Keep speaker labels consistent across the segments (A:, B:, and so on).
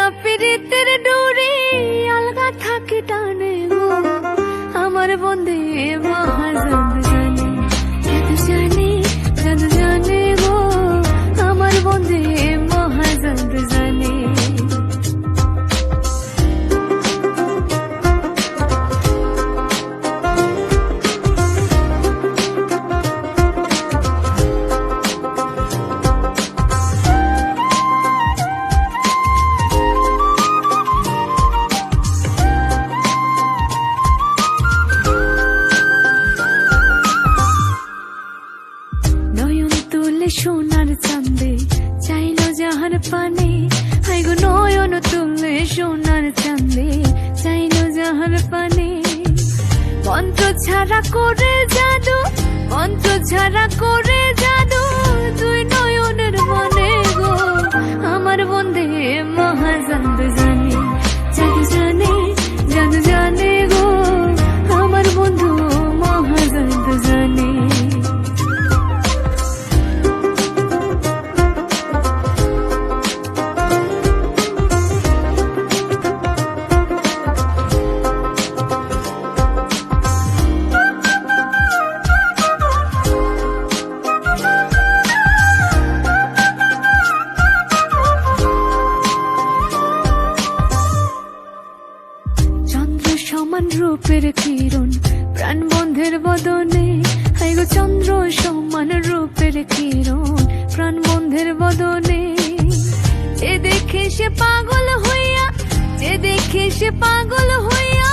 A: লাগাইয়া পিরিতের ডোরে আলগা থাকে টানে গো আমার বন্ধে মহাজান জানে জাদু জানে জাদু জানে গো আমার বন্ধে মহাজান জানে সোনার চাঁদে চাইলো যাহার পানে হাই গো নয়ন তুলে সোনার চাঁদে চাইলো যাহার পানে মন্ত্র ছাড়া করে জাদু মন্ত্র ছাড়া করে জাদু তুই নয়নের মনে গো আমার বন্ধে মহাজান জানে জাদু জানে জাদু জানে গো আমার বন্ধু মহাজান জানে সমান রূপের কিরণ প্রাণ বন্ধের বদনে হাই গো চন্দ্র সমান রূপের কিরণ প্রাণ বন্ধের বদনে যে দেখে সে পাগল হইয়া যে দেখে সে পাগল হইয়া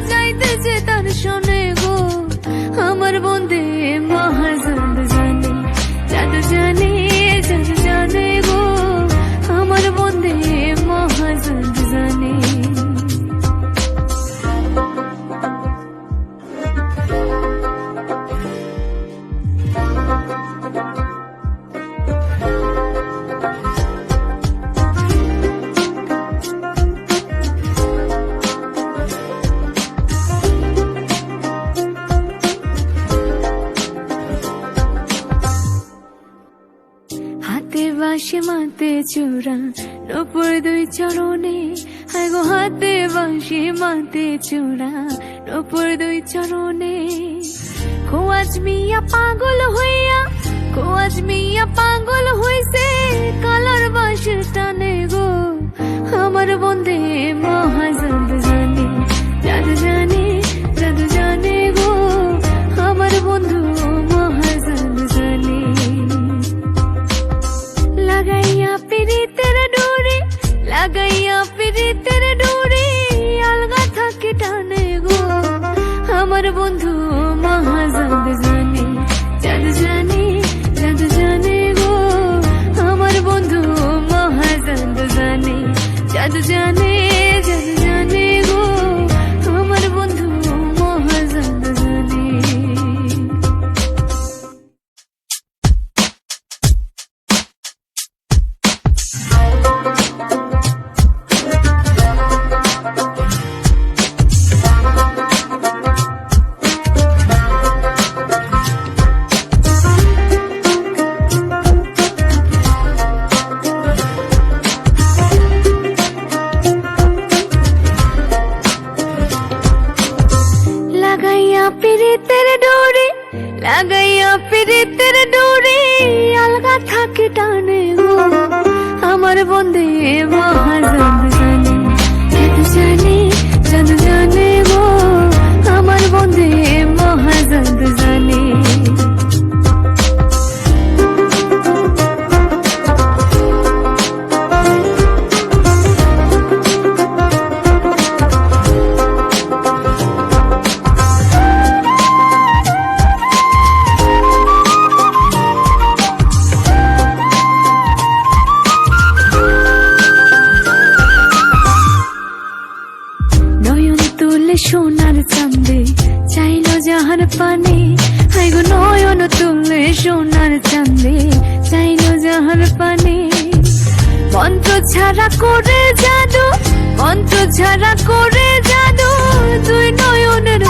A: যাইতেছে তার শোনে গো আমার বন্ধে মহাজান জানে জাদু জানে জাদু জানে গো আমার বন্ধে মহাজান জানে হাতে বাঁশি মাতে চূড়া নূপুর দুই চরণে হাই গো হাতে বাঁশি মাতে চূড়া নূপুর দুই চরণে খোয়াজ মিয়া পাগল হইয়া খোয়াজ মিয়া পাগল হইছে কালার বাঁশির টানে গো আমার বন্ধে মহাজান জানে জাদু জানে জাদু জানে গো আমার বন্ধু মহাজান জানে লাগাইয়া পিরিতের ডোরে লাগাইয়া পিরিতের ডোরে আলগা থাকে টানে গো আমার বন্ধু মহাজান জানে জাদু জানে জাদু জানে গো আমার বন্ধু মহাজান জানে জাদু জানে জাদু জানে গো আমার বন্ধু মহাজান জানে লাগাইয়া পিরিতের ডোরে লাগাইয়া পিরিতের ডোরে আলগা থাকে টানে গো আমার বন্ধে মহাজান জানে জাদু জানে জাদু জানে গো আমার বন্ধে মহাজান জানে সোনার চাঁদে চাইলো যাহার পানে হাই গো নয়ন তুলে সোনার চাঁদে চাইলো যাহার পানে মন্ত্র ছাড়া করে জাদু মন্ত্র ছাড়া করে জাদু তুই নয়নের